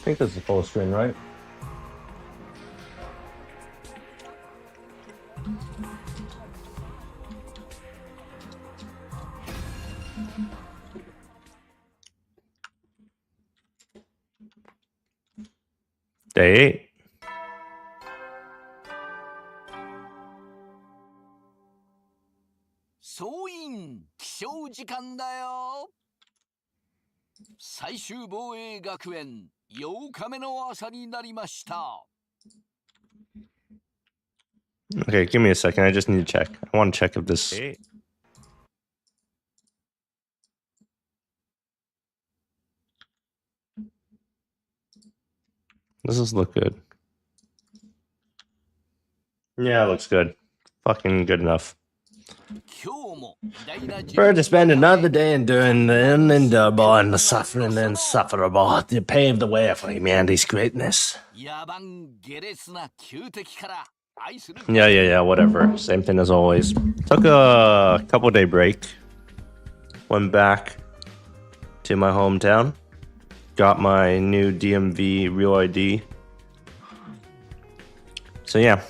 think this is full screen, right? Day 8. 総員起床時間だよ。最終防衛学園8日目の朝になりました。 Okay, give me a second. I just need to check. I want to check if this. Does this look good? Yeah, it looks good. Fucking good enough. Prepared to spend another day enduring the unendurable and the suffering and insufferable to pave the way for humanity's greatness. Yeah, whatever. Same thing as always. Took a couple day break. Went back to my hometown. Got my new DMV real ID. So yeah,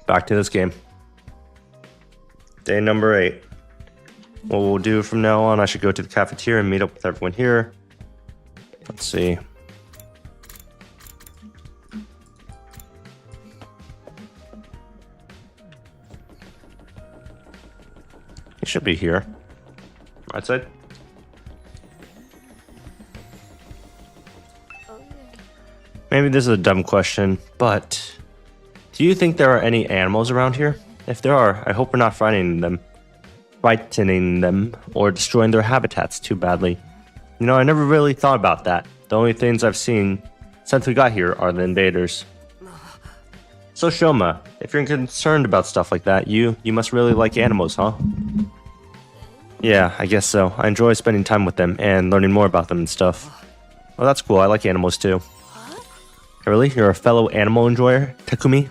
back to this game. Day number 8. What we'll do from now on, I should go to the cafeteria and meet up with everyone here. Let's see. He should be here. Right side. Maybe this is a dumb question, but do you think there are any animals around here? If there are, I hope we're not frightening them, or destroying their habitats too badly. You know, I never really thought about that. The only things I've seen since we got here are the invaders. So Shoma, if you're concerned about stuff like that, you must really like animals, huh? Yeah, I guess so. I enjoy spending time with them and learning more about them and stuff. Well, that's cool. I like animals too. Really? You're a fellow animal enjoyer, Takumi?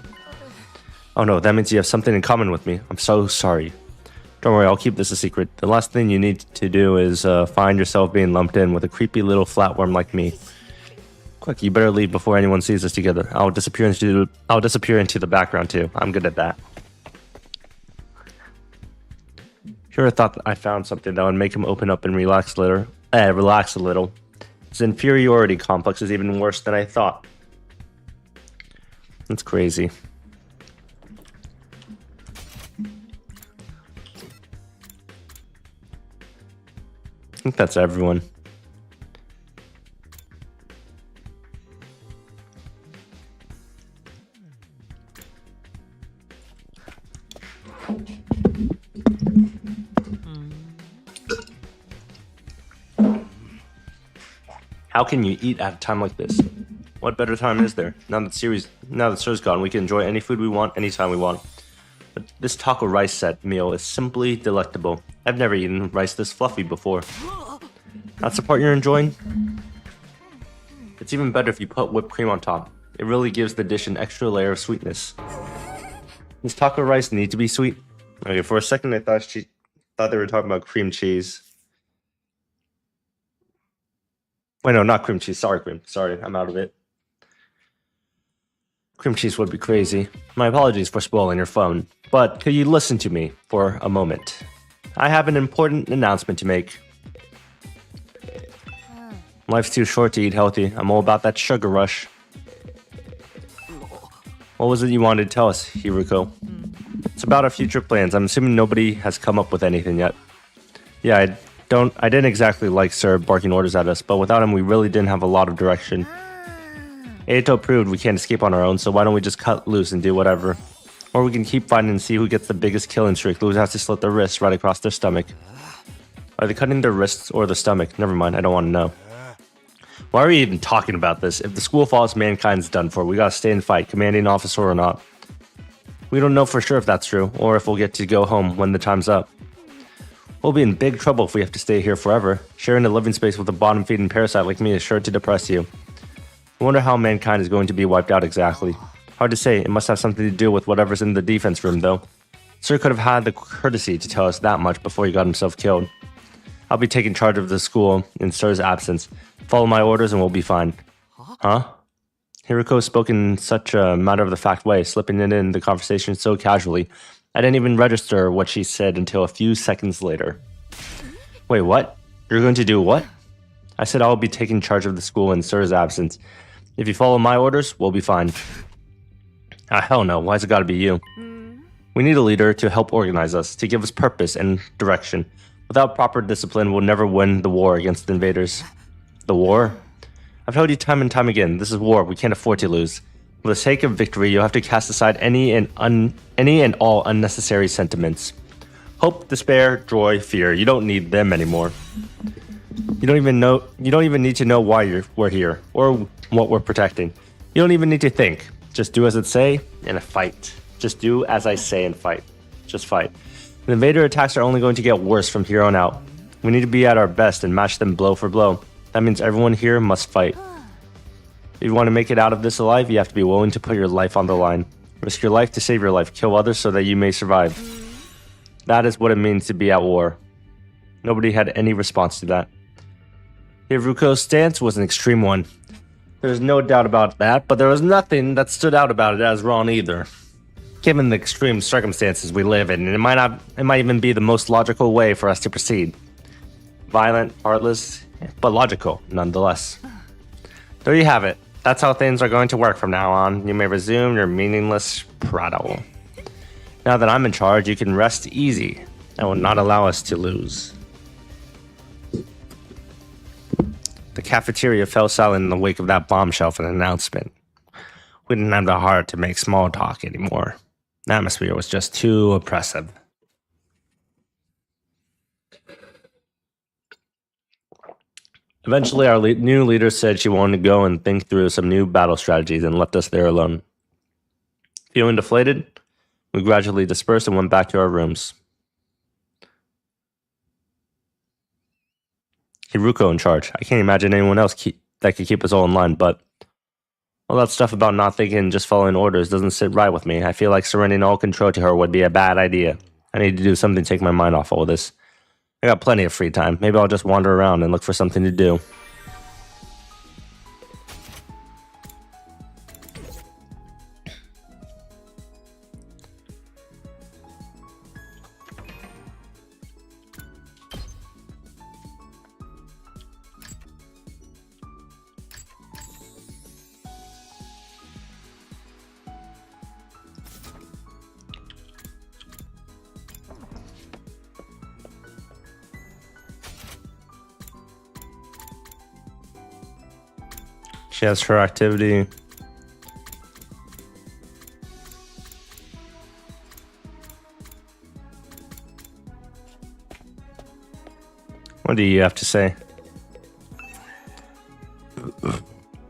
Oh no, that means you have something in common with me. I'm so sorry. Don't worry, I'll keep this a secret. The last thing you need to do is find yourself being lumped in with a creepy little flatworm like me. Quick, you better leave before anyone sees us together. I'll disappear into the background too. I'm good at that. Sure, I thought that I found something that would make him open up and relax a little. His inferiority complex is even worse than I thought. That's crazy. I think that's everyone. How can you eat at a time like this? What better time is there? Now that Sir's gone, we can enjoy any food we want, anytime we want. But this taco rice set meal is simply delectable. I've never eaten rice this fluffy before. That's the part you're enjoying? It's even better if you put whipped cream on top. It really gives the dish an extra layer of sweetness. Does taco rice need to be sweet? Okay, for a second I thought they were talking about cream cheese. Wait, no, not cream cheese. Sorry, I'm out of it. Cream cheese would be crazy. My apologies for spoiling your phone, but could you listen to me for a moment? I have an important announcement to make. Life's too short to eat healthy. I'm all about that sugar rush. What was it you wanted to tell us, Hiruko? It's about our future plans. I'm assuming nobody has come up with anything yet. Yeah, I didn't exactly like Sir barking orders at us, but without him we really didn't have a lot of direction. Eito proved we can't escape on our own, so why don't we just cut loose and do whatever? Or we can keep fighting and see who gets the biggest killing streak. Lose has to slit their wrists right across their stomach. Are they cutting their wrists or the stomach? Never mind, I don't want to know. Why are we even talking about this? If the school falls, mankind's done for. We gotta stay and fight, commanding officer or not. We don't know for sure if that's true, or if we'll get to go home when the time's up. We'll be in big trouble if we have to stay here forever. Sharing a living space with a bottom-feeding parasite like me is sure to depress you. I wonder how mankind is going to be wiped out exactly. Hard to say, it must have something to do with whatever's in the defense room though. Sir could have had the courtesy to tell us that much before he got himself killed. I'll be taking charge of the school in Sir's absence. Follow my orders and we'll be fine. Huh? Hiroko spoke in such a matter-of-the-fact way, slipping it in the conversation so casually. I didn't even register what she said until a few seconds later. Wait, what? You're going to do what? I said I'll be taking charge of the school in Sir's absence. If you follow my orders, we'll be fine. Ah, hell no. Why's it gotta be you? We need a leader to help organize us, to give us purpose and direction. Without proper discipline, we'll never win the war against the invaders. The war? I've told you time and time again, this is war. We can't afford to lose. For the sake of victory, you'll have to cast aside any and all unnecessary sentiments. Hope, despair, joy, fear. You don't need them anymore. You don't even need to know why we're here or what we're protecting. You don't even need to think. Just do as it say and fight. Just do as I say and fight. Just fight. The invader attacks are only going to get worse from here on out. We need to be at our best and match them blow for blow. That means everyone here must fight. If you want to make it out of this alive, you have to be willing to put your life on the line. Risk your life to save your life. Kill others so that you may survive. That is what it means to be at war. Nobody had any response to that. Hiruko's stance was an extreme one. There's no doubt about that, but there was nothing that stood out about it as wrong either. Given the extreme circumstances we live in, it might even be the most logical way for us to proceed. Violent, heartless, but logical, nonetheless. There you have it. That's how things are going to work from now on. You may resume your meaningless prattle. Now that I'm in charge, you can rest easy. I will not allow us to lose. The cafeteria fell silent in the wake of that bombshell for an announcement. We didn't have the heart to make small talk anymore. The atmosphere was just too oppressive. Eventually, our new leader said she wanted to go and think through some new battle strategies and left us there alone. Feeling deflated, we gradually dispersed and went back to our rooms. Hiruko in charge. I can't imagine anyone else that could keep us all in line, but all that stuff about not thinking and just following orders doesn't sit right with me. I feel like surrendering all control to her would be a bad idea. I need to do something to take my mind off all this. I got plenty of free time. Maybe I'll just wander around and look for something to do. She has her activity. What do you have to say? I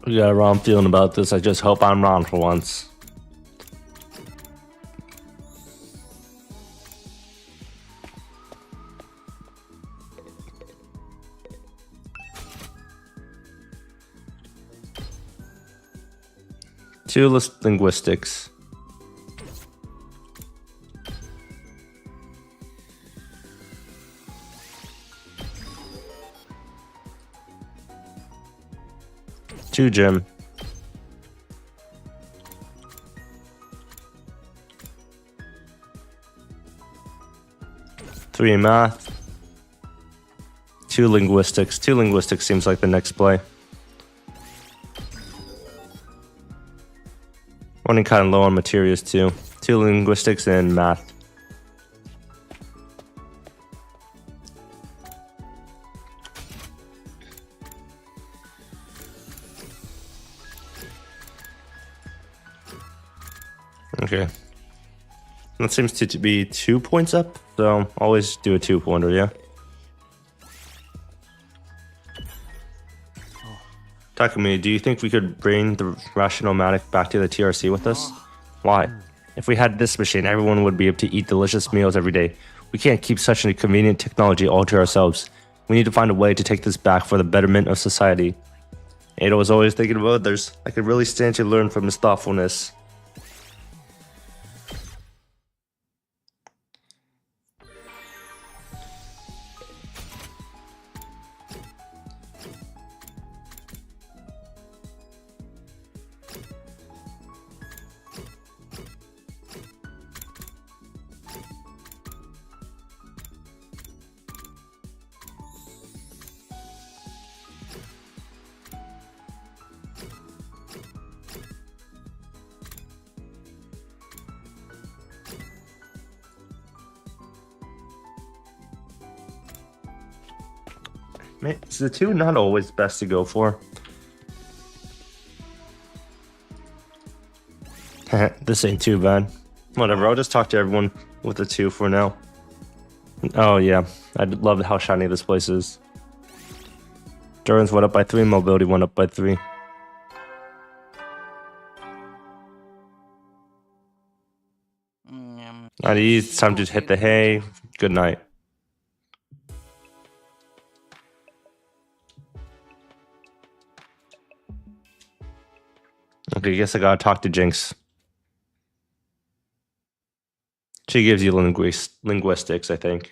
got a wrong feeling about this. I just hope I'm wrong for once. Two linguistics. Two gym. Three math. Two linguistics. Two linguistics seems like the next play. Running kind of low on materials too. Two linguistics and math. Okay. That seems to be 2 points up, so always do a 2-pointer, yeah? Takumi, do you think we could bring the Rationomatic back to the TRC with us? Why? If we had this machine, everyone would be able to eat delicious meals every day. We can't keep such a convenient technology all to ourselves. We need to find a way to take this back for the betterment of society. Ada was always thinking of others. I could really stand to learn from his thoughtfulness. Is the 2 not always best to go for? This ain't too bad. Whatever, I'll just talk to everyone with the 2 for now. Oh yeah, I love how shiny this place is. Endurance went up by 3, mobility went up by 3. Alright, it's time to hit the hay. Good night. Okay, I guess I gotta talk to Jinx. She gives you linguistics, I think.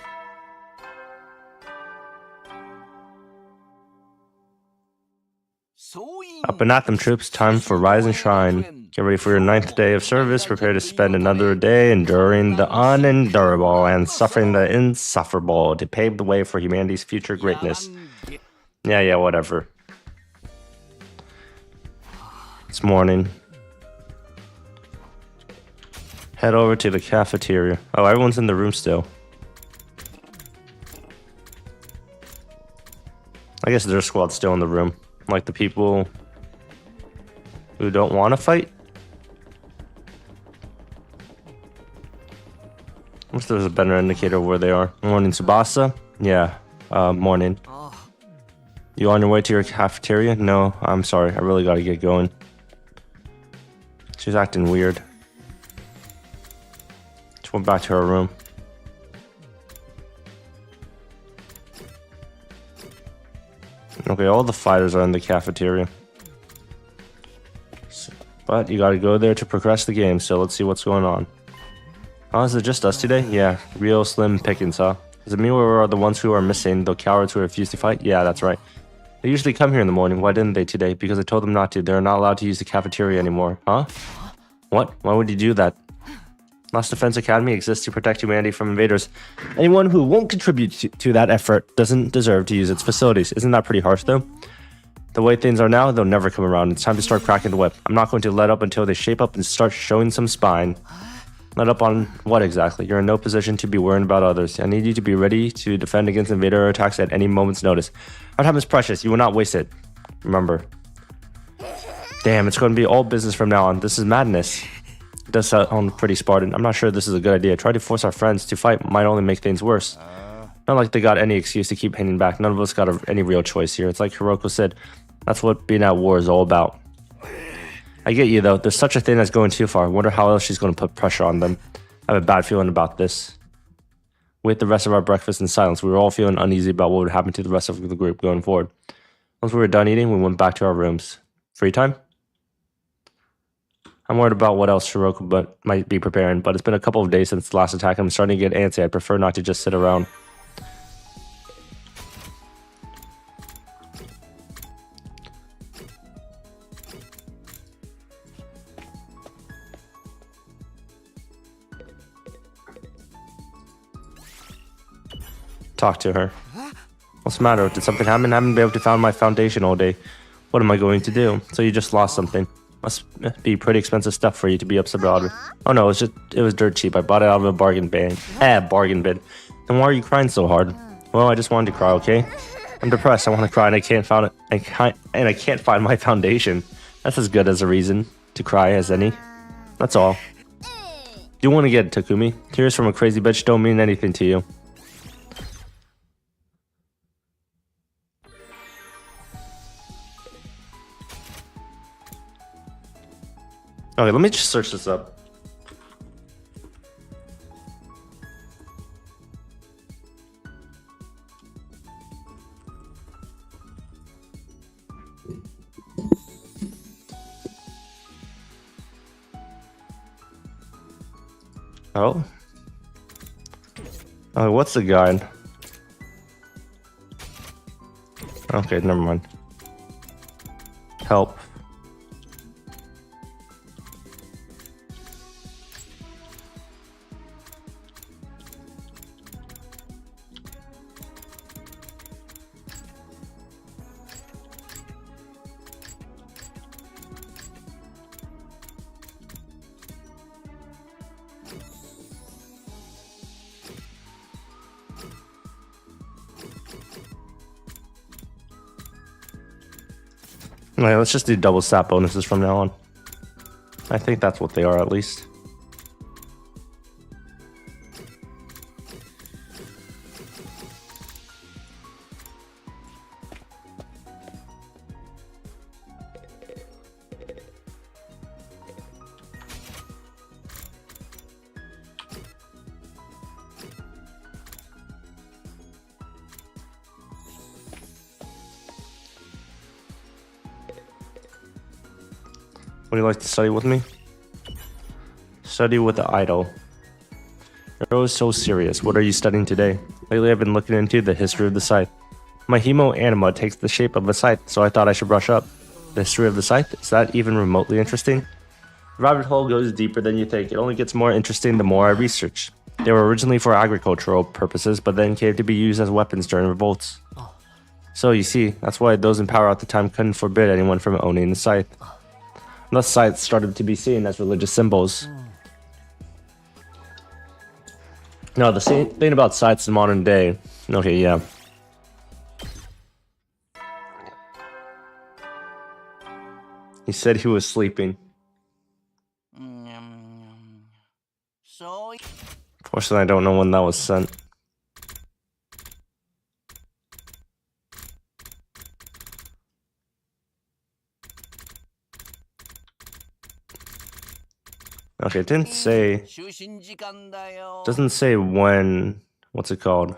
Up and at them, troops. Time for rise and shine. Get ready for your 9th day of service. Prepare to spend another day enduring the unendurable and suffering the insufferable to pave the way for humanity's future greatness. Yeah, whatever. It's morning. Head over to the cafeteria. Oh, everyone's in the room still. I guess their squad's still in the room. Like the people who don't want to fight. I wish there was a better indicator of where they are. Morning, Tsubasa. Yeah, morning. You on your way to your cafeteria? No, I'm sorry. I really gotta get going. She's acting weird. She went back to her room. Okay, all the fighters are in the cafeteria. But you gotta go there to progress the game, so let's see what's going on. Oh, is it just us today? Yeah, real slim pickings, huh? Is it me or are the ones who are missing, the cowards who refuse to fight? Yeah, that's right. They usually come here in the morning. Why didn't they today? Because I told them not to. They're not allowed to use the cafeteria anymore. Huh? What? Why would you do that? Lost Defense Academy exists to protect humanity from invaders. Anyone who won't contribute to that effort doesn't deserve to use its facilities. Isn't that pretty harsh, though? The way things are now, they'll never come around. It's time to start cracking the whip. I'm not going to let up until they shape up and start showing some spine. Let up on what exactly? You're in no position to be worrying about others. I need you to be ready to defend against invader attacks at any moment's notice. Our time is precious. You will not waste it. Remember. Damn, it's going to be all business from now on. This is madness. It does sound pretty Spartan. I'm not sure this is a good idea. Try to force our friends to fight might only make things worse. Not like they got any excuse to keep hanging back. None of us got any real choice here. It's like Hiroko said. That's what being at war is all about. I get you, though. There's such a thing as going too far. I wonder how else she's going to put pressure on them. I have a bad feeling about this. We ate the rest of our breakfast in silence. We were all feeling uneasy about what would happen to the rest of the group going forward. Once we were done eating, we went back to our rooms. Free time? I'm worried about what else Hiroko might be preparing, but it's been a couple of days since the last attack. I'm starting to get antsy. I'd prefer not to just sit around. Talk to her. What's the matter? Did something happen? I haven't been able to find my foundation all day. What am I going to do? So you just lost something. Must be pretty expensive stuff for you to be upset about it. Oh no, it was dirt cheap. I bought it out of a bargain bin. Bargain bin. Then why are you crying so hard? Well, I just wanted to cry, okay? I'm depressed. I want to cry and I can't find my foundation. That's as good as a reason to cry as any. That's all. You want to get it, Takumi? Tears from a crazy bitch don't mean anything to you. Okay, let me just search this up. Oh. Oh, what's the guide? Okay, never mind. Help. Alright, let's just do double stat bonuses from now on. I think that's what they are, at least. Would you like to study with me? Study with the idol. You're always so serious. What are you studying today? Lately I've been looking into the history of the scythe. My hemo anima takes the shape of a scythe, so I thought I should brush up. The history of the scythe? Is that even remotely interesting? The rabbit hole goes deeper than you think. It only gets more interesting the more I research. They were originally for agricultural purposes, but then came to be used as weapons during revolts. So you see, that's why those in power at the time couldn't forbid anyone from owning the scythe. Thus, scythes started to be seen as religious symbols. Now, the same thing about scythes in modern day. Okay, yeah. He said he was sleeping. Fortunately, I don't know when that was sent. Okay, it didn't say. Doesn't say when. What's it called?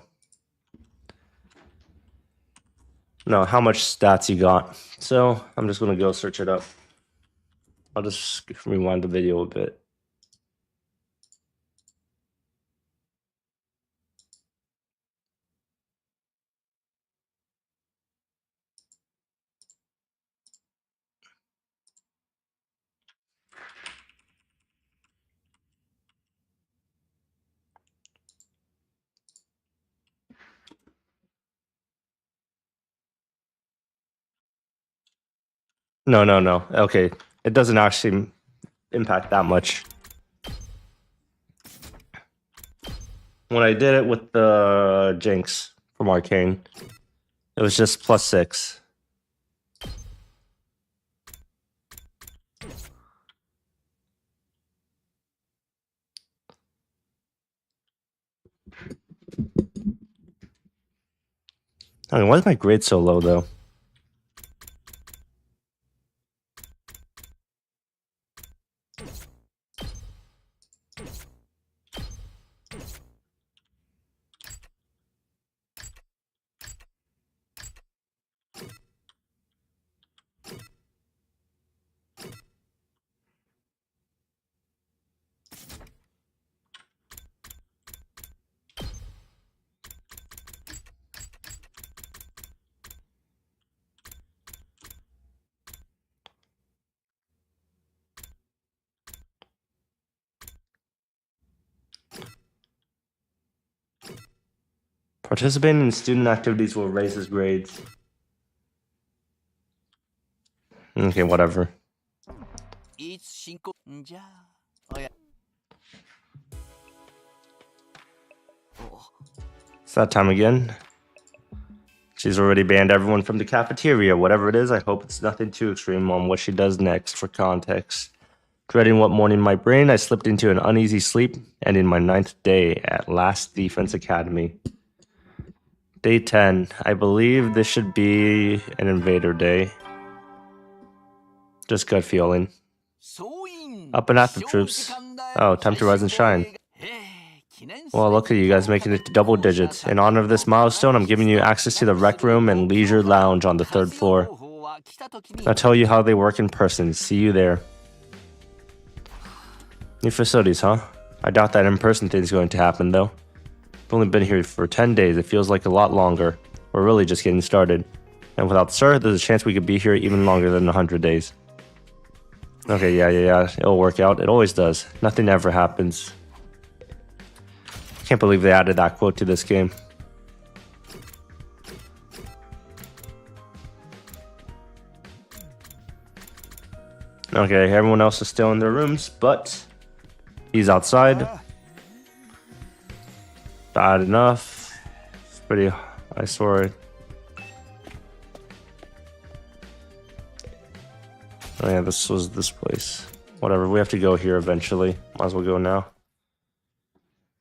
No, how much stats you got. So I'm just gonna go search it up. I'll just rewind the video a bit. No. Okay, it doesn't actually impact that much. When I did it with the Jinx from Arcane, it was just +6. I mean, why is my grade so low, though? Participating in student activities will raise his grades. Okay, whatever. It's that time again. She's already banned everyone from the cafeteria. Whatever it is, I hope it's nothing too extreme on what she does next. For context, dreading what morning might bring, I slipped into an uneasy sleep, ending my 9th day at Last Defense Academy. Day 10. I believe this should be an invader day. Just gut feeling. Up and active, troops. Oh, time to rise and shine. Well, look at you guys making it to double digits. In honor of this milestone, I'm giving you access to the rec room and leisure lounge on the 3rd floor. I'll tell you how they work in person. See you there. New facilities, huh? I doubt that in-person thing's going to happen, though. I've only been here for 10 days. It feels like a lot longer. We're really just getting started. And without Sir, there's a chance we could be here even longer than 100 days. Okay, yeah. It'll work out. It always does. Nothing ever happens. Can't believe they added that quote to this game. Okay, everyone else is still in their rooms, but he's outside. Bad enough. It's pretty, I swear. Oh yeah, this was this place. Whatever, we have to go here eventually. Might as well go now.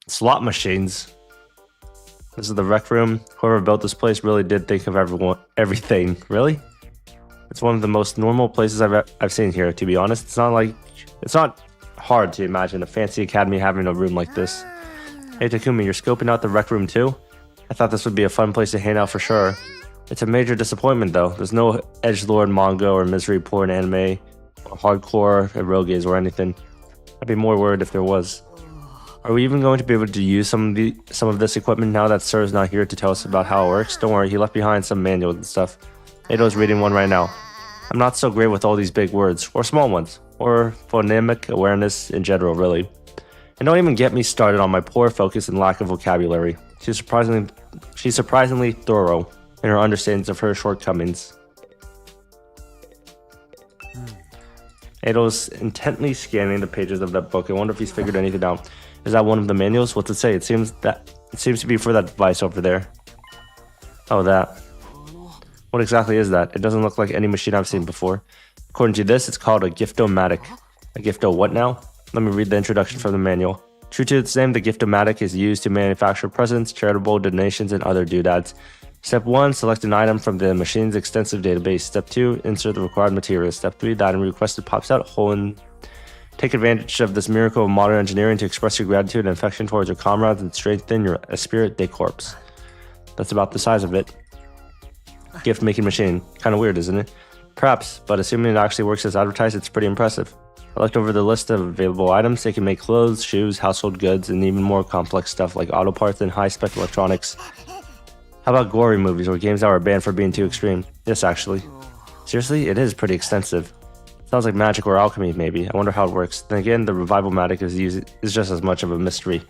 Slot machines. This is the rec room. Whoever built this place really did think of everything. Really? It's one of the most normal places I've seen here, to be honest. It's not hard to imagine a fancy academy having a room like this. Hey Takumi, you're scoping out the rec room too? I thought this would be a fun place to hang out for sure. It's a major disappointment though. There's no edgelord manga or misery porn anime or hardcore eroges or anything. I'd be more worried if there was. Are we even going to be able to use some of this equipment now that Sir's not here to tell us about how it works? Don't worry, he left behind some manuals and stuff. Ato's reading one right now. I'm not so great with all these big words, or small ones, or phonemic awareness in general, really. And don't even get me started on my poor focus and lack of vocabulary. She's surprisingly thorough in her understandings of her shortcomings. Ato's intently scanning the pages of that book. I wonder if he's figured anything out. Is that one of the manuals? What's it say? It seems to be for that device over there. Oh, that. What exactly is that? It doesn't look like any machine I've seen before. According to this, it's called a Giftomatic. A Gifto what now? Let me read the introduction from the manual. True to its name, the Giftomatic is used to manufacture presents, charitable donations, and other doodads. Step 1, select an item from the machine's extensive database. Step 2, insert the required materials. Step 3, the item requested pops out whole and take advantage of this miracle of modern engineering to express your gratitude and affection towards your comrades and strengthen your esprit de corps. That's about the size of it. Gift making machine. Kind of weird, isn't it? Perhaps, but assuming it actually works as advertised, it's pretty impressive. I looked over the list of available items. They can make clothes, shoes, household goods, and even more complex stuff like auto parts and high-spec electronics. How about gory movies or games that were banned for being too extreme? Yes, actually. Seriously, it is pretty extensive. Sounds like magic or alchemy, maybe. I wonder how it works. Then again, the revival-matic is just as much of a mystery.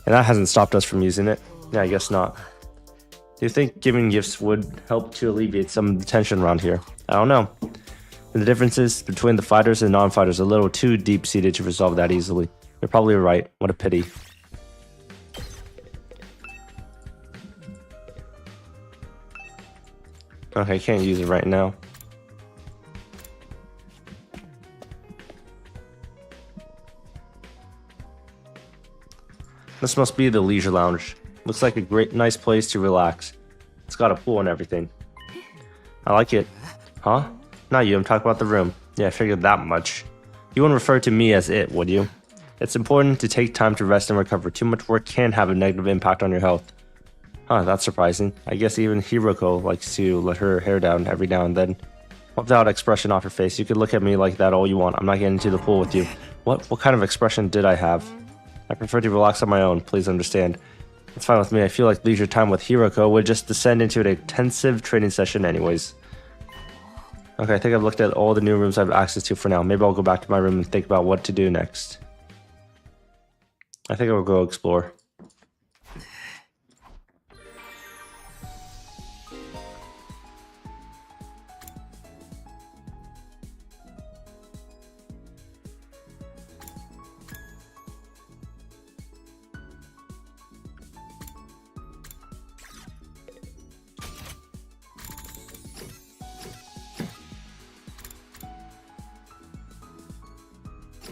And that hasn't stopped us from using it. Yeah, I guess not. Do you think giving gifts would help to alleviate some of the tension around here? I don't know. And the differences between the fighters and non-fighters are a little too deep-seated to resolve that easily. You're probably right. What a pity. Okay, I can't use it right now. This must be the leisure lounge. Looks like a nice place to relax. It's got a pool and everything. I like it. Huh? Not you, I'm talking about the room. Yeah, I figured that much. You wouldn't refer to me as it, would you? It's important to take time to rest and recover. Too much work can have a negative impact on your health. Huh, that's surprising. I guess even Hiroko likes to let her hair down every now and then. Without expression off her face, you could look at me like that all you want. I'm not getting into the pool with you. What kind of expression did I have? I prefer to relax on my own, please understand. It's fine with me. I feel like leisure time with Hiroko would just descend into an intensive training session anyways. Okay, I think I've looked at all the new rooms I have access to for now. Maybe I'll go back to my room and think about what to do next. I think I'll go explore.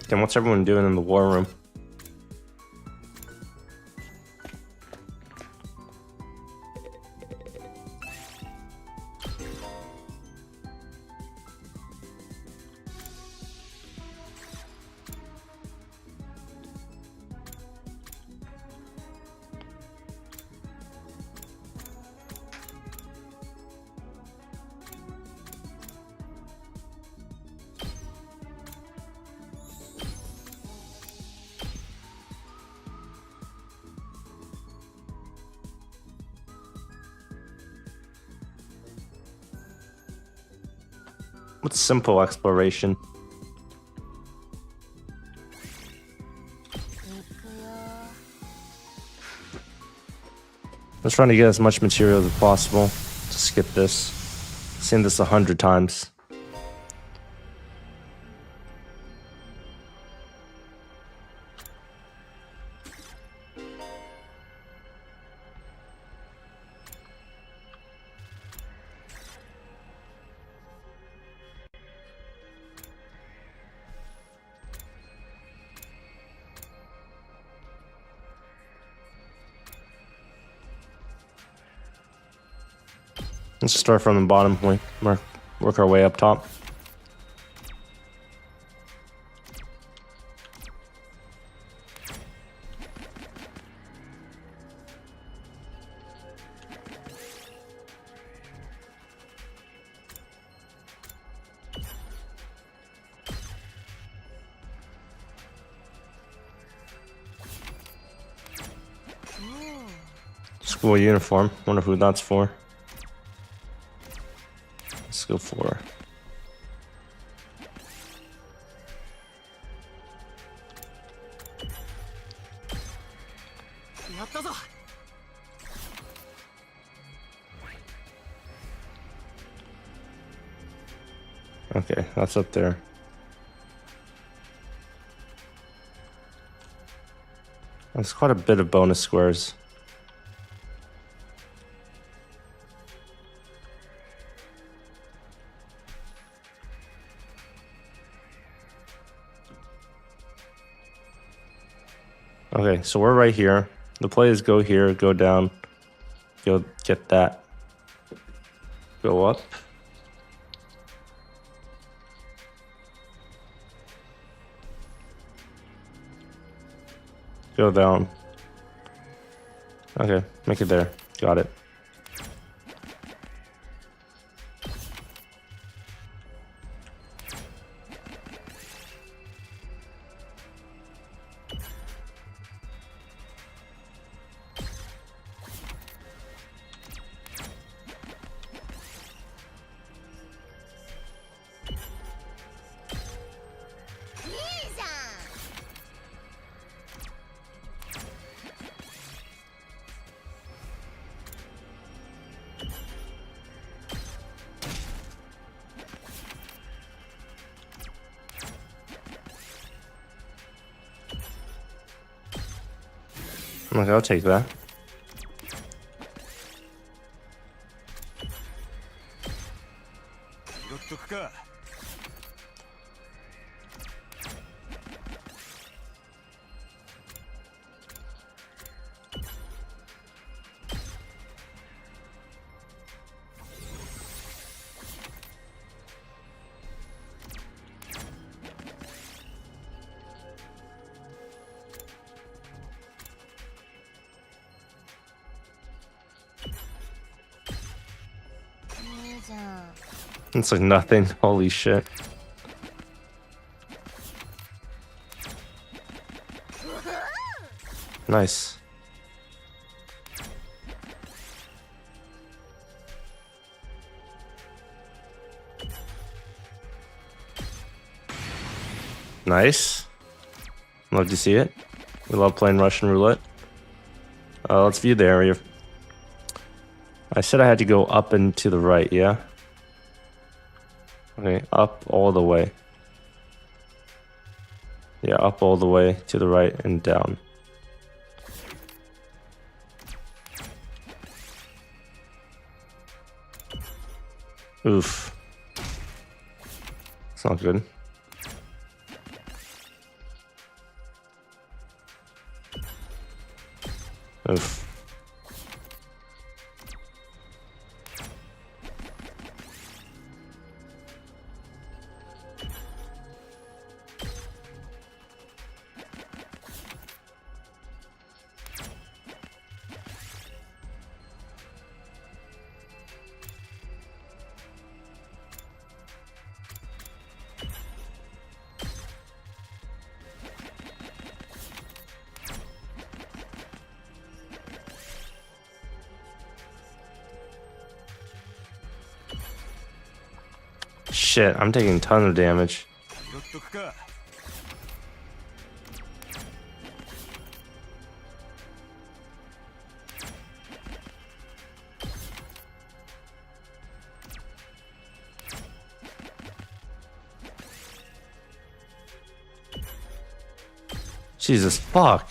Then what's everyone doing in the war room? What's simple exploration? I'm trying to get as much material as possible to skip this. I've seen this 100 times. Let's start from the bottom. Work our way up top. School uniform. Wonder who that's for. Let's go for. Okay, that's up there. That's quite a bit of bonus squares. Okay, so we're right here. The play is go here, go down, go get that. Go up. Go down. Okay, make it there. Got it. Okay, I'll take that. It's like nothing. Holy shit. Nice. Nice. Love to see it. We love playing Russian roulette. Let's view the area. I said I had to go up and to the right, yeah? Okay, up all the way. Yeah, up all the way to the right and down. Oof. It's not good. Oof. Shit, I'm taking a ton of damage. Jesus fuck.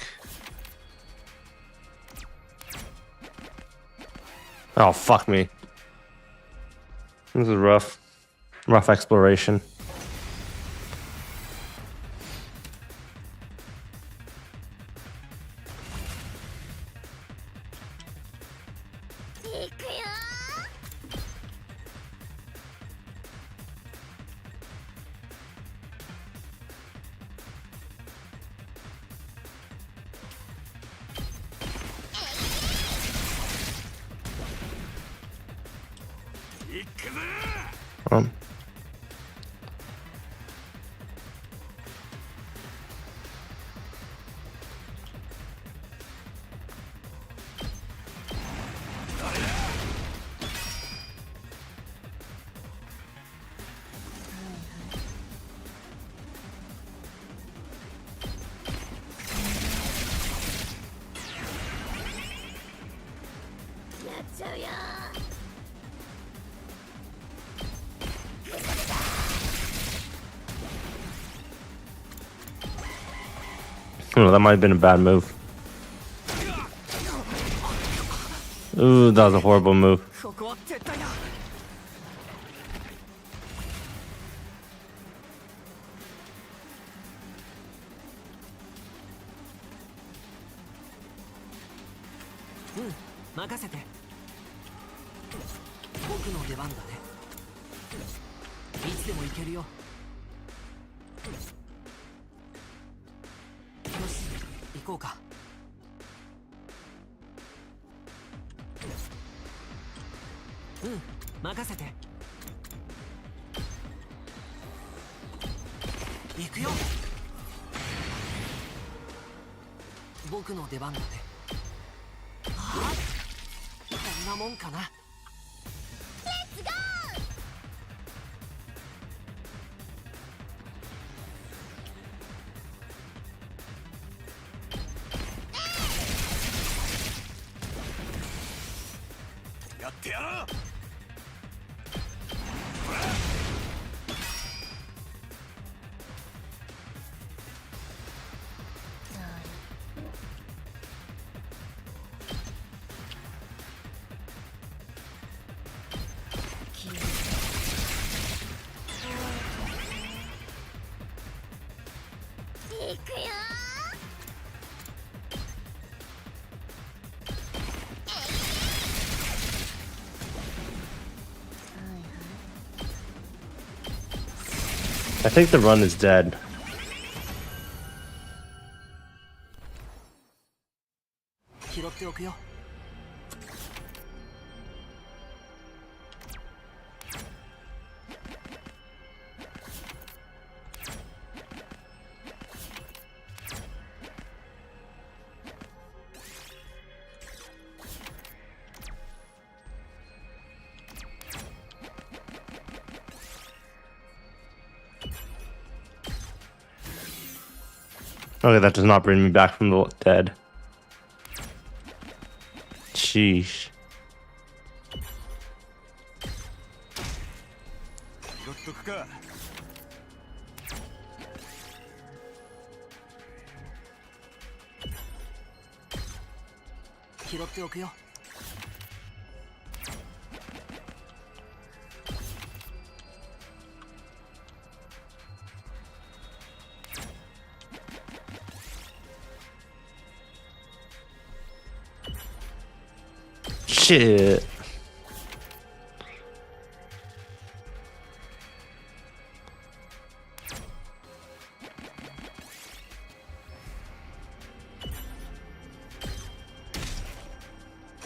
Oh, fuck me. This is rough. Rough exploration. Oh, that might have been a bad move. Ooh, that was a horrible move. ここは絶対だ。任せて。僕の出番だね。いつでも行けるよ。よし、行こうか。任せて。行くよ。僕の出番だね。はあ、こんなもんかな。レッツゴー。やってやろう。行くよ。I think the run is dead. 拾っておくよ。Okay, that does not bring me back from the dead. Sheesh. 拾っとくか。拾っておくよ。Shit.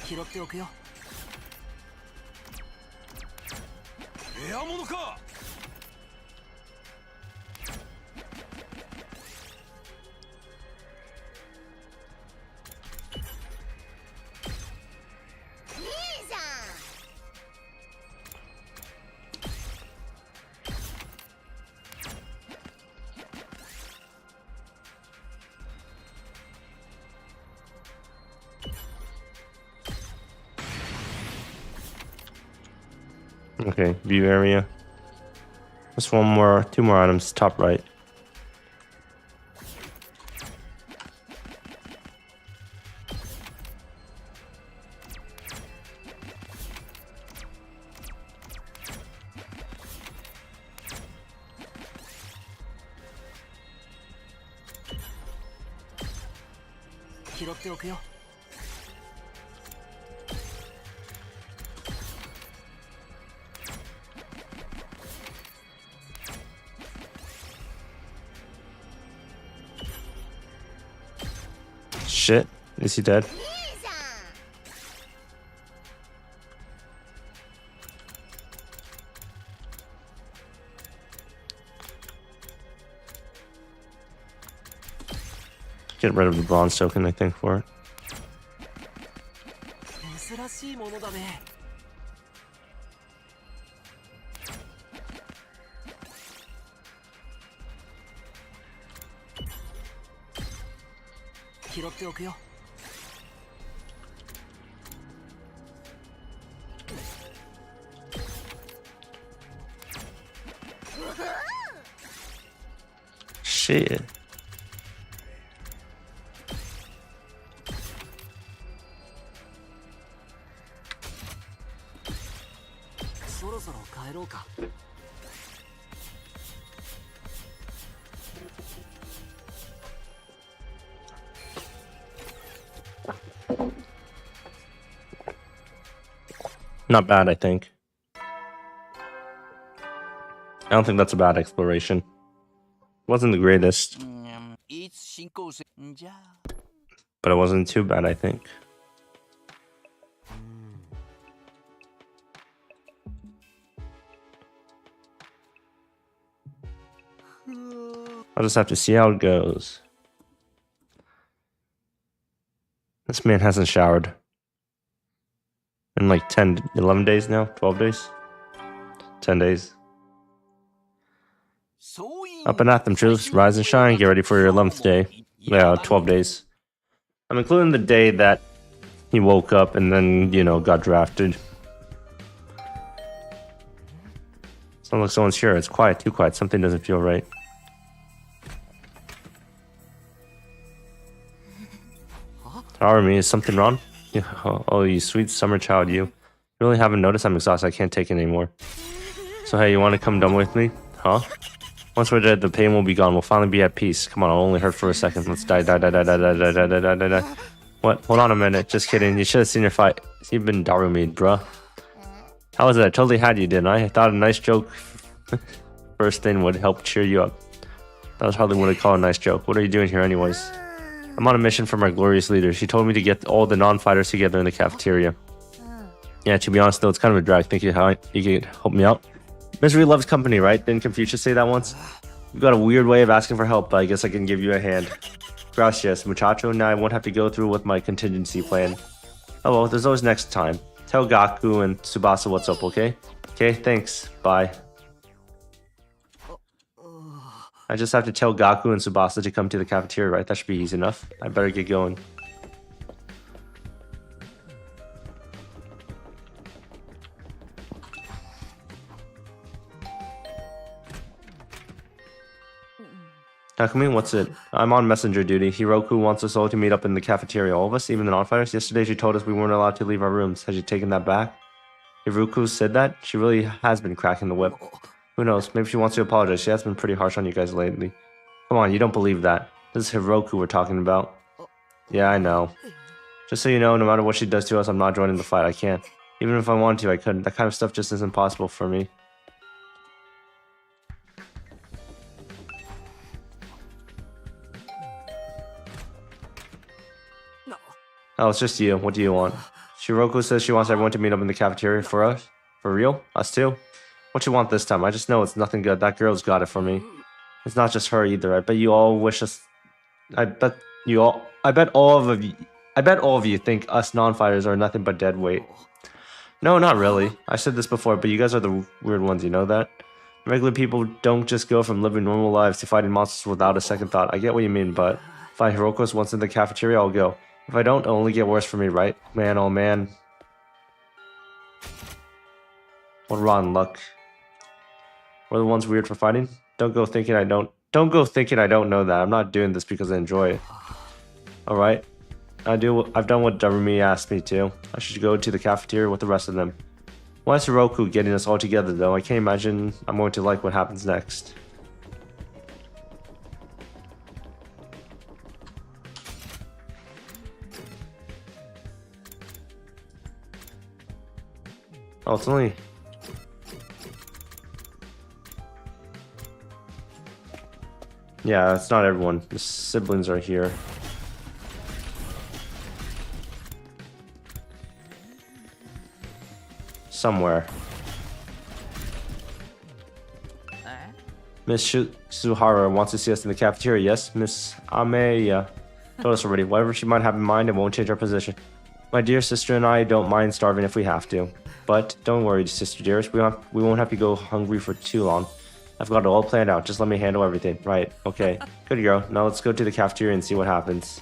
拾っておくよ。エアモノか。Okay, view area. Just one more, two more items, top right. Shit, is he dead? Get rid of the bronze token, I think, for it. 珍しいものだね。拾っておくよ。Shit. そろそろ帰ろうか。Not bad, I think. I don't think that's a bad exploration. Wasn't the greatest, いつ進行せんじゃ。 but it wasn't too bad, I think. I'll just have to see how it goes. This man hasn't showered in like 10, 11 days now? 12 days? 10 days. Up and at them, troops. Rise and shine. Get ready for your 11th day. Yeah, 12 days. I'm including the day that he woke up and then, you know, got drafted. Sounds like someone's here. It's quiet, too quiet. Something doesn't feel right. Army, is something wrong? Yeah, oh, you sweet summer child, you. You really haven't noticed I'm exhausted. I can't take it anymore. So, hey, you want to come dumb with me? Huh? Once we're dead, the pain will be gone. We'll finally be at peace. Come on, I'll only hurt for a second. Let's die. What? Hold on a minute. Just kidding. You should have seen your fight. You've been Darumid, bruh. How was it? I totally had you, didn't I? I thought a nice joke first thing would help cheer you up. That was hardly what I call a nice joke. What are you doing here anyways? I'm on a mission from our glorious leader. She told me to get all the non-fighters together in the cafeteria. Yeah, to be honest though, it's kind of a drag. Think you could help me out? Misery loves company, right? Didn't Confucius say that once? You've got a weird way of asking for help, but I guess I can give you a hand. Gracias, muchacho. Now I won't have to go through with my contingency plan. Oh well, there's always next time. Tell Gaku and Tsubasa what's up, okay? Okay, thanks. Bye. I just have to tell Gaku and Tsubasa to come to the cafeteria, right? That should be easy enough. I better get going. Takumi, what's it? I'm on messenger duty. Hiroku wants us all to meet up in the cafeteria. All of us, even the non-fighters. Yesterday she told us we weren't allowed to leave our rooms. Has she taken that back? Hiroku said that? She really has been cracking the whip. Who knows? Maybe she wants to apologize. She has been pretty harsh on you guys lately. Come on, you don't believe that. This is Hiroku we're talking about. Yeah, I know. Just so you know, no matter what she does to us, I'm not joining the fight. I can't. Even if I wanted to, I couldn't. That kind of stuff just isn't possible for me. Oh, it's just you. What do you want? Shiroko says she wants everyone to meet up in the cafeteria for us. For real? Us too? What you want this time? I just know it's nothing good. That girl's got it for me. It's not just her either. I bet you all wish us... I bet all of you think us non-fighters are nothing but dead weight. No, not really. I said this before, but you guys are the weird ones, you know that? Regular people don't just go from living normal lives to fighting monsters without a second thought. I get what you mean, but if I Hirokos once in the cafeteria, I'll go. If I don't, it'll only get worse for me, right? Man, oh man. What rotten luck. We're the ones weird for fighting? Don't go thinking I don't know that. I'm not doing this because I enjoy it. Alright. I've done what Darumi asked me to. I should go to the cafeteria with the rest of them. Why is Hiroku getting us all together though? I can't imagine I'm going to like what happens next. Oh, it's only... Yeah, it's not everyone. The siblings are here. Somewhere. Miss Suhara wants to see us in the cafeteria, yes? Miss Ameya. Told us already. Whatever she might have in mind, it won't change our position. My dear sister and I don't mind starving if we have to. But don't worry, sister dearest. We won't have to go hungry for too long. I've got it all planned out. Just let me handle everything. Right. Okay. Good girl. Now let's go to the cafeteria and see what happens.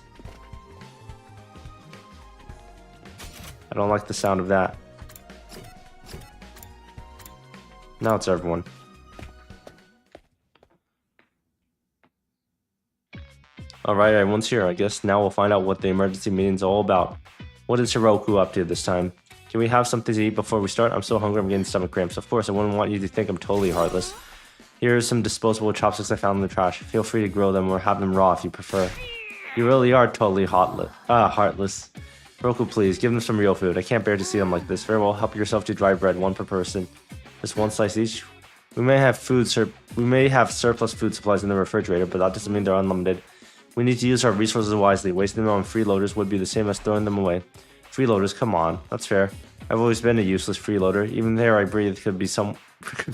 I don't like the sound of that. Now it's everyone. Alright, everyone's here. I guess now we'll find out what the emergency meeting's all about. What is Hiroku up to this time? Can we have something to eat before we start? I'm so hungry I'm getting stomach cramps. Of course, I wouldn't want you to think I'm totally heartless. Here's some disposable chopsticks I found in the trash. Feel free to grill them or have them raw if you prefer. You really are totally heartless. Hiroku, please, give them some real food. I can't bear to see them like this. Very well, help yourself to dry bread, one per person. Just one slice each. We may have surplus food supplies in the refrigerator, but that doesn't mean they're unlimited. We need to use our resources wisely. Wasting them on freeloaders would be the same as throwing them away. Freeloaders, come on, that's fair. I've always been a useless freeloader. Even the air I breathe could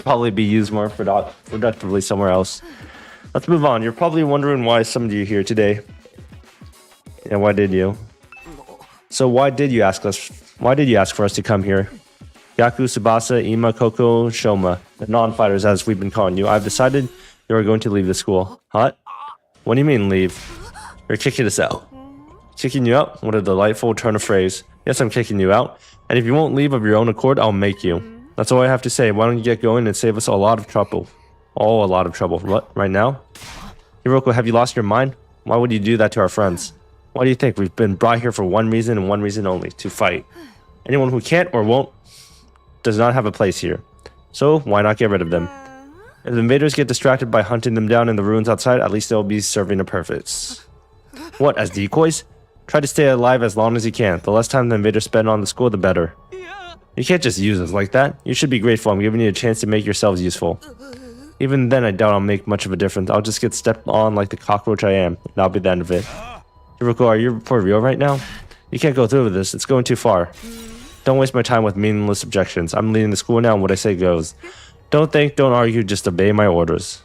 probably be used more productively somewhere else. Let's move on. You're probably wondering why some of you are here today. Yeah, why did you? So why did you ask for us to come here? Yaku, Tsubasa, Ima, Koko, Shoma, the non-fighters as we've been calling you. I've decided you are going to leave the school. What? What do you mean leave? You're kicking us out. Kicking you out? What a delightful turn of phrase. Yes, I'm kicking you out. And if you won't leave of your own accord, I'll make you. That's all I have to say. Why don't you get going and save us a lot of trouble? Oh, a lot of trouble. What? Right now? Hiroko, have you lost your mind? Why would you do that to our friends? Why do you think we've been brought here for one reason and one reason only? To fight. Anyone who can't or won't does not have a place here. So, why not get rid of them? If the invaders get distracted by hunting them down in the ruins outside, at least they'll be serving a purpose. What, as decoys? Try to stay alive as long as you can. The less time the invaders spend on the school, the better. You can't just use us like that. You should be grateful I'm giving you a chance to make yourselves useful. Even then, I doubt I'll make much of a difference. I'll just get stepped on like the cockroach I am. That'll be the end of it. Hiroko, are you for real right now? You can't go through with this. It's going too far. Don't waste my time with meaningless objections. I'm leading the school now and what I say goes. Don't think, don't argue, just obey my orders.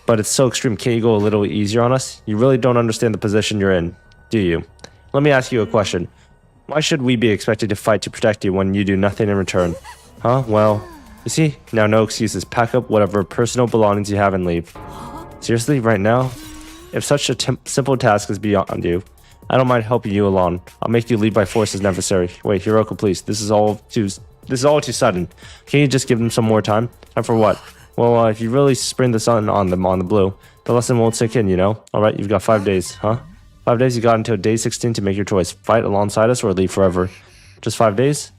But it's so extreme, can't you go a little easier on us? You really don't understand the position you're in, do you? Let me ask you a question. Why should we be expected to fight to protect you when you do nothing in return? Huh? Well, you see? Now no excuses. Pack up whatever personal belongings you have and leave. Seriously, right now? If such a simple task is beyond you, I don't mind helping you along. I'll make you leave by force as necessary. Wait, Hiroko, please. This is all too sudden. Can you just give them some more time? Time for what? Well, if you really spring the sun on them on the blue, the lesson won't sink in, you know? Alright, you've got 5 days, huh? 5 days, you got until day 16 to make your choice. Fight alongside us or leave forever. Just 5 days?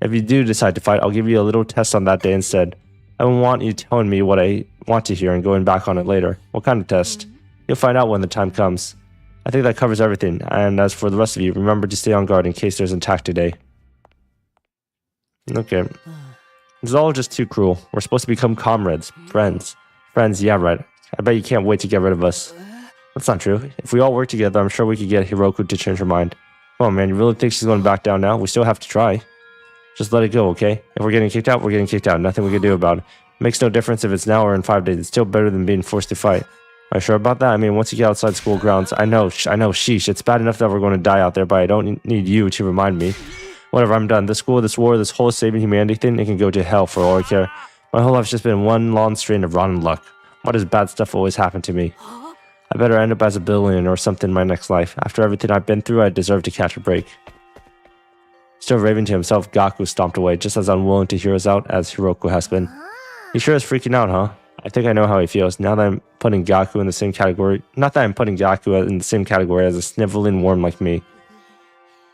If you do decide to fight, I'll give you a little test on that day instead. I don't want you telling me what I want to hear and going back on it later. What kind of test? You'll find out when the time comes. I think that covers everything, and as for the rest of you, remember to stay on guard in case there's an attack today. Okay. This is all just too cruel. We're supposed to become comrades. Friends. Friends, yeah, right. I bet you can't wait to get rid of us. That's not true. If we all work together, I'm sure we could get Hiroku to change her mind. Come on, man, you really think she's going back down now? We still have to try. Just let it go, okay? If we're getting kicked out, we're getting kicked out. Nothing we can do about it. Makes no difference if it's now or in 5 days. It's still better than being forced to fight. Are you sure about that? I mean, once you get outside school grounds, I know, sheesh. It's bad enough that we're going to die out there, but I don't need you to remind me. Whatever, I'm done. This school, this war, this whole saving humanity thing, it can go to hell for all I care. My whole life's just been one long strain of rotten luck. Why does bad stuff always happen to me? I better end up as a billionaire or something in my next life. After everything I've been through, I deserve to catch a break. Still raving to himself, Gaku stomped away, just as unwilling to hear us out as Hiroko has been. He sure is freaking out, huh? I think I know how he feels, now that I'm putting Gaku in the same category. Not that I'm putting Gaku in the same category as a sniveling worm like me.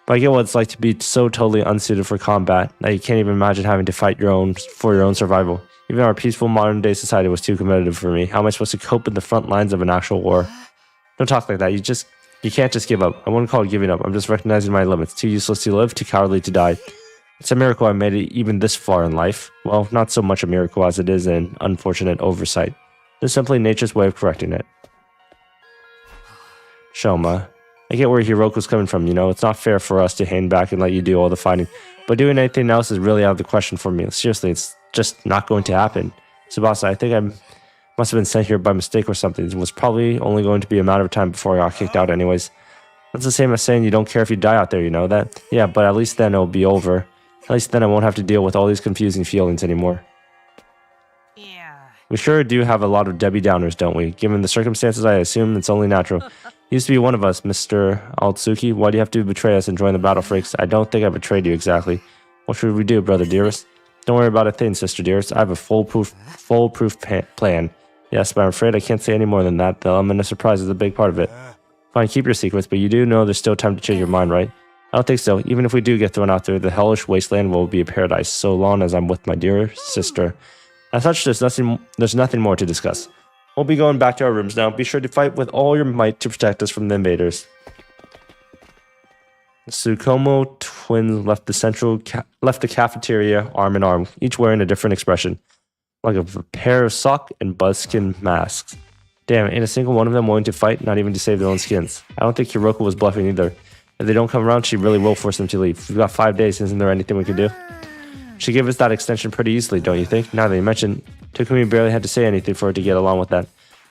But I get what it's like to be so totally unsuited for combat that you can't even imagine having to fight for your own survival. Even our peaceful modern day society was too competitive for me. How am I supposed to cope in the front lines of an actual war? Don't talk like that. You can't just give up. I wouldn't call it giving up. I'm just recognizing my limits. Too useless to live, too cowardly to die. It's a miracle I made it even this far in life. Well, not so much a miracle as it is an unfortunate oversight. It's simply nature's way of correcting it. Shoma. I get where Hiroko's coming from, you know? It's not fair for us to hang back and let you do all the fighting. But doing anything else is really out of the question for me. Seriously, it's just not going to happen. Tsubasa, I think I Must have been sent here by mistake or something. It was probably only going to be a matter of time before I got kicked out anyways. That's the same as saying you don't care if you die out there, you know that? Yeah, but at least then it'll be over. At least then I won't have to deal with all these confusing feelings anymore. Yeah. We sure do have a lot of Debbie Downers, don't we? Given the circumstances, I assume it's only natural. You used to be one of us, Mr. Altsuki. Why do you have to betray us and join the battle, freaks? I don't think I betrayed you exactly. What should we do, brother dearest? Don't worry about a thing, sister dearest. I have a foolproof plan. Yes, but I'm afraid I can't say any more than that. The element of surprise is a big part of it. Fine, keep your secrets, but you do know there's still time to change your mind, right? I don't think so. Even if we do get thrown out there, the hellish wasteland will be a paradise so long as I'm with my dear sister. As such, there's nothing more to discuss. We'll be going back to our rooms now. Be sure to fight with all your might to protect us from the invaders. The Tsukumo twins left the cafeteria arm in arm, each wearing a different expression, like a pair of sock and buzzskin masks. Damn, ain't a single one of them willing to fight, not even to save their own skins. I don't think Hiroko was bluffing either. If they don't come around, she really will force them to leave. We've got 5 days, isn't there anything we can do? She gave us that extension pretty easily, don't you think? Now that you mention, Takumi barely had to say anything for her to get along with that.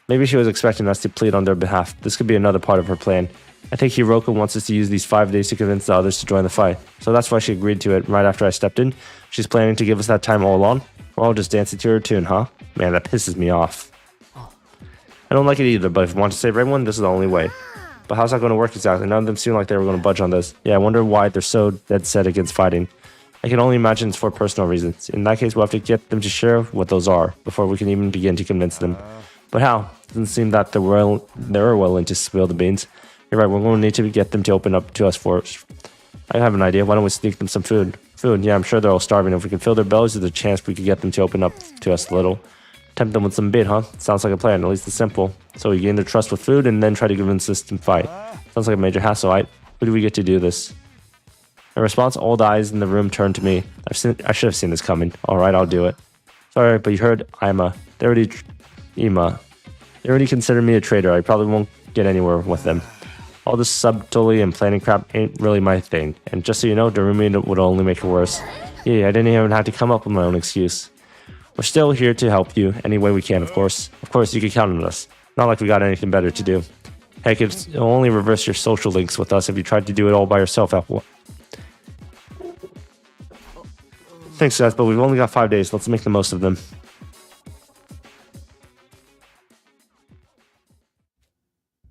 Maybe she was expecting us to plead on their behalf. This could be another part of her plan. I think Hiroko wants us to use these 5 days to convince the others to join the fight. So that's why she agreed to it right after I stepped in. She's planning to give us that time all along. We're all just dancing to her tune, huh? Man, that pisses me off. I don't like it either, but if you want to save everyone, this is the only way. But how's that going to work exactly? None of them seem like they were going to budge on this. Yeah, I wonder why they're so dead set against fighting. I can only imagine it's for personal reasons. In that case, we'll have to get them to share what those are before we can even begin to convince them. But how? Doesn't seem that they're willing to spill the beans. You're right, we're going to need to get them to open up to us first. I have an idea. Why don't we sneak them some food? Food, yeah, I'm sure they're all starving. If we can fill their bellies, there's a chance we could get them to open up to us a little. Tempt them with some bait, huh? Sounds like a plan, at least it's simple. So we gain their trust with food and then try to convince us to fight. Sounds like a major hassle, right? Who do we get to do this? In response, all the eyes in the room turned to me. I should have seen this coming. Alright, I'll do it. Sorry, but you heard Ima. They already consider me a traitor. I probably won't get anywhere with them. All this subtlety and planning crap ain't really my thing. And just so you know, Darumi would only make it worse. Yeah, I didn't even have to come up with my own excuse. We're still here to help you any way we can, of course. Of course, you can count on us. Not like we got anything better to do. Heck, it'll only reverse your social links with us if you tried to do it all by yourself. Thanks, guys, but we've only got 5 days. Let's make the most of them.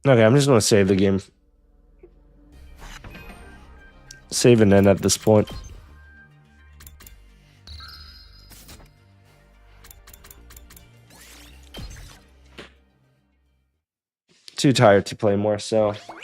Okay, I'm just going to save the game. Save and end at this point. Too tired to play more, so